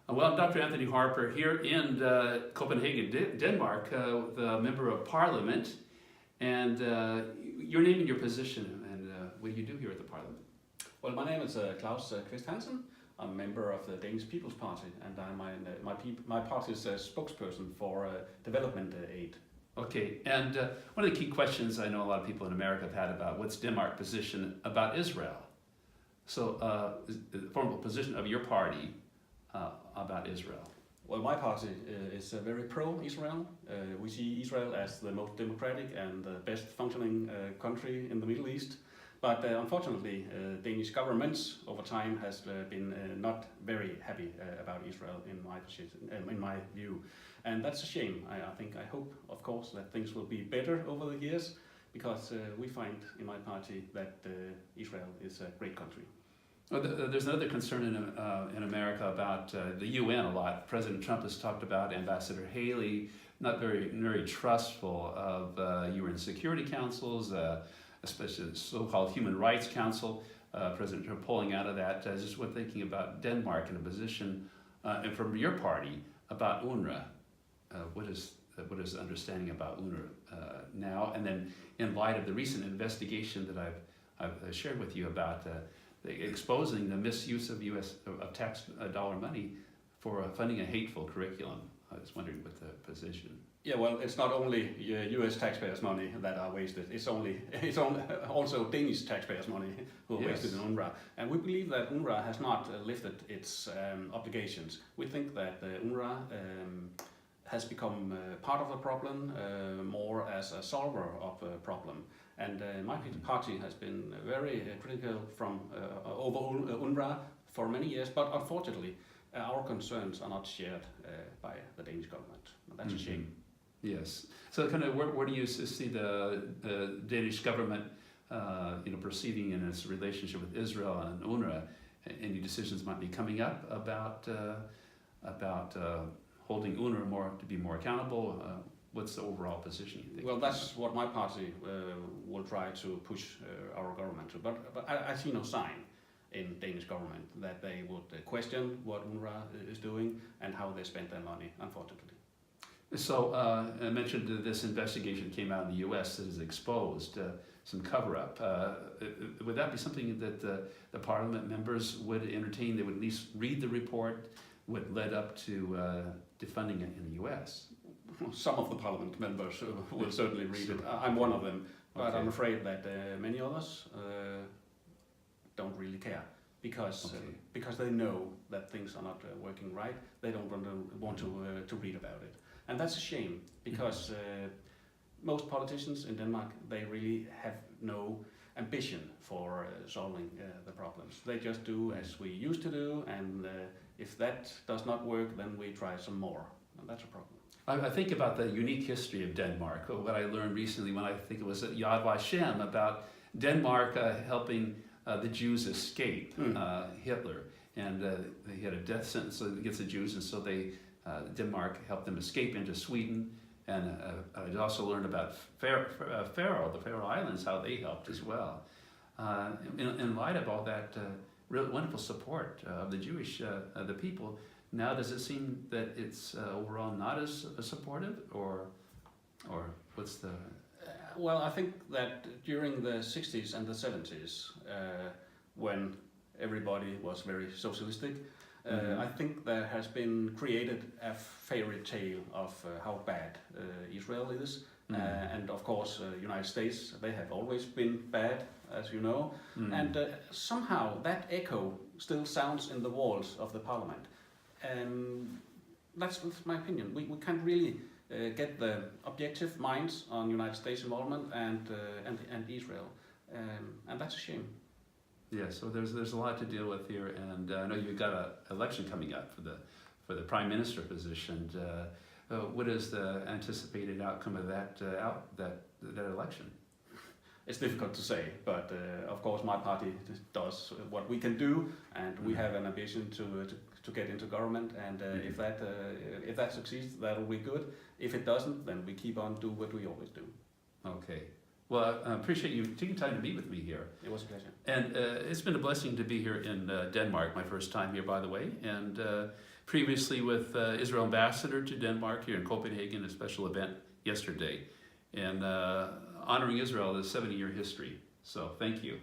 Well, I'm Dr. Anthony Harper here in Copenhagen, Denmark, with a member of Parliament, and your name and your position, and what do you do here at the Parliament? Well, my name is Claus Kvist Hansen. I'm a member of the Danish People's Party, and I'm my party's spokesperson for development aid. Okay, and one of the key questions I know a lot of people in America have had about what's Denmark's position about Israel. So, the formal position of your party about Israel. Well, my party is very pro-Israel. We see Israel as the most democratic and the best functioning country in the Middle East. But unfortunately, Danish governments over time has been not very happy about Israel in my view. And that's a shame. I hope, of course, that things will be better over the years, because we find in my party that Israel is a great country. Well, there's another concern in America about the UN a lot. President Trump has talked about Ambassador Haley, not very trustful of UN Security Councils, especially the so-called Human Rights Council. President Trump pulling out of that. Just what thinking about Denmark in a position, and from your party, about UNRWA. What is the understanding about UNRWA now? And then in light of the recent investigation that I've shared with you about exposing the misuse of of tax dollar money for funding a hateful curriculum. I was wondering what the position. Yeah, well, it's not only U.S. taxpayers' money that are wasted. It's also Danish taxpayers' money who are wasted in UNRWA. And we believe that UNRWA has not lifted its obligations. We think that UNRWA has become part of the problem, more as a solver of a problem. And my party has been very critical over UNRWA for many years, but unfortunately, our concerns are not shared by the Danish government. That's a shame. Yes. So, kind of, where do you see the Danish government, proceeding in its relationship with Israel and UNRWA? Any decisions might be coming up about holding UNRWA to be more accountable? What's the overall position, you think? Well, that's what my party will try to push our government to. But I see no sign in Danish government that they would question what UNRWA is doing and how they spend their money, unfortunately. So I mentioned that this investigation came out in the U.S. that has exposed some cover-up. Would that be something that the Parliament members would entertain? They would at least read the report, what led up to defunding it in the U.S.? Some of the Parliament members will certainly read it. I'm one of them, but okay. I'm afraid that many others don't really care, because they know that things are not working right. They don't want to read about it, and that's a shame, because most politicians in Denmark, they really have no ambition for solving the problems. They just do as we used to do, and if that does not work, then we try some more, and that's a problem. I think about the unique history of Denmark. What I learned recently when I think it was at Yad Vashem about Denmark helping the Jews escape Hitler, and he had a death sentence against the Jews, and so Denmark helped them escape into Sweden. And I also learned about the Faroe Islands, how they helped as well. In light of all that real wonderful support of the Jewish, the people. Now, does it seem that it's overall not as supportive, or what's the? Well, I think that during the 60s and the 70s, when everybody was very socialistic, I think there has been created a fairy tale of how bad Israel is. And of course, United States, they have always been bad, as you know. And somehow that echo still sounds in the walls of the parliament. That's my opinion. We can't really get the objective minds on United States involvement and Israel, and that's a shame. Yeah, so there's a lot to deal with here, and I know you've got an election coming up for the prime minister position. What is the anticipated outcome of that election? It's difficult to say, but of course my party does what we can do, and we have an ambition to get into government. And if that succeeds, that will be good. If it doesn't, then we keep on doing what we always do. Okay. Well, I appreciate you taking time to meet with me here. It was a pleasure. And it's been a blessing to be here in Denmark, my first time here, by the way. And previously with Israel ambassador to Denmark here in Copenhagen, a special event yesterday, and honoring Israel, the 70-year history. So thank you.